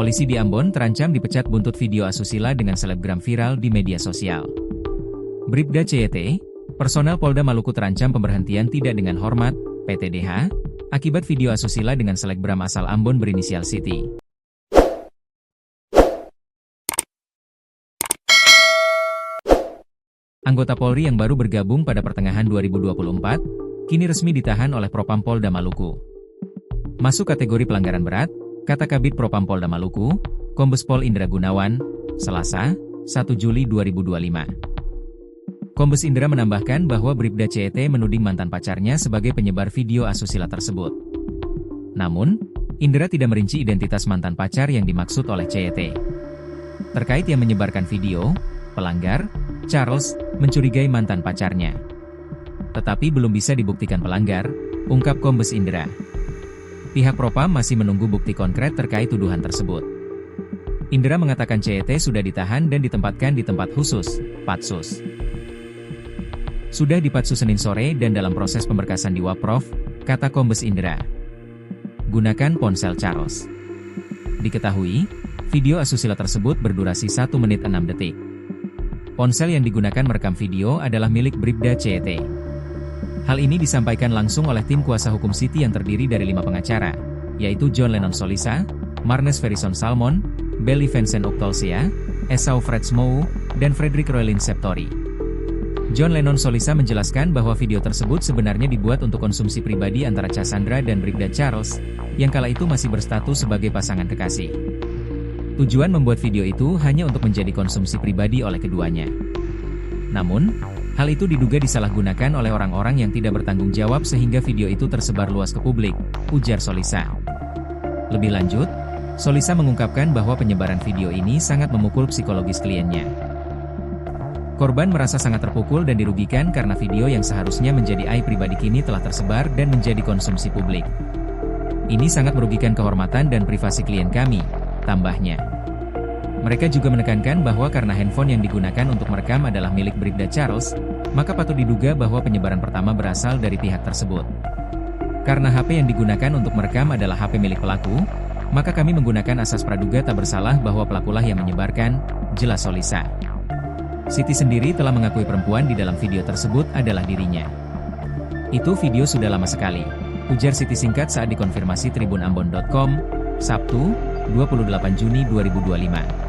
Polisi di Ambon terancam dipecat buntut video asusila dengan selebgram viral di media sosial. Bribda CYT, personel Polda Maluku terancam pemberhentian tidak dengan hormat, PTDH, akibat video asusila dengan selebgram asal Ambon berinisial Siti. Anggota Polri yang baru bergabung pada pertengahan 2024, kini resmi ditahan oleh Propam Polda Maluku. Masuk kategori pelanggaran berat, kata Kabid Propam Polda Maluku, Kombes Pol Indra Gunawan, Selasa, 1 Juli 2025. Kombes Indra menambahkan bahwa Bribda CYT menuding mantan pacarnya sebagai penyebar video asusila tersebut. Namun, Indra tidak merinci identitas mantan pacar yang dimaksud oleh CYT. Terkait yang menyebarkan video, pelanggar, Charles, mencurigai mantan pacarnya. Tetapi belum bisa dibuktikan pelanggar, ungkap Kombes Indra. Pihak Propam masih menunggu bukti konkret terkait tuduhan tersebut. Indra mengatakan CYT sudah ditahan dan ditempatkan di tempat khusus, Patsus. Sudah di Patsus Senin sore dan dalam proses pemberkasan di Waprov, kata Kombes Indra. Gunakan ponsel Charles. Diketahui, video asusila tersebut berdurasi 1 menit 6 detik. Ponsel yang digunakan merekam video adalah milik Bribda CYT. Hal ini disampaikan langsung oleh tim kuasa hukum Siti yang terdiri dari 5 pengacara, yaitu John Lennon Solisa, Marnes Verison Salmon, Belly Vincent Uktolsia, Esau Fredsmou, dan Frederick Roelin Septori. John Lennon Solisa menjelaskan bahwa video tersebut sebenarnya dibuat untuk konsumsi pribadi antara Cassandra dan Bribda Charles, yang kala itu masih berstatus sebagai pasangan kekasih. Tujuan membuat video itu hanya untuk menjadi konsumsi pribadi oleh keduanya. Namun, hal itu diduga disalahgunakan oleh orang-orang yang tidak bertanggung jawab sehingga video itu tersebar luas ke publik, ujar Solisa. Lebih lanjut, Solisa mengungkapkan bahwa penyebaran video ini sangat memukul psikologis kliennya. Korban merasa sangat terpukul dan dirugikan karena video yang seharusnya menjadi aib pribadi kini telah tersebar dan menjadi konsumsi publik. Ini sangat merugikan kehormatan dan privasi klien kami, tambahnya. Mereka juga menekankan bahwa karena handphone yang digunakan untuk merekam adalah milik Bribda Charles, maka patut diduga bahwa penyebaran pertama berasal dari pihak tersebut. Karena HP yang digunakan untuk merekam adalah HP milik pelaku, maka kami menggunakan asas praduga tak bersalah bahwa pelakulah yang menyebarkan, jelas Solisa. Siti sendiri telah mengakui perempuan di dalam video tersebut adalah dirinya. Itu video sudah lama sekali, ujar Siti singkat saat dikonfirmasi tribunambon.com, Sabtu, 28 Juni 2025.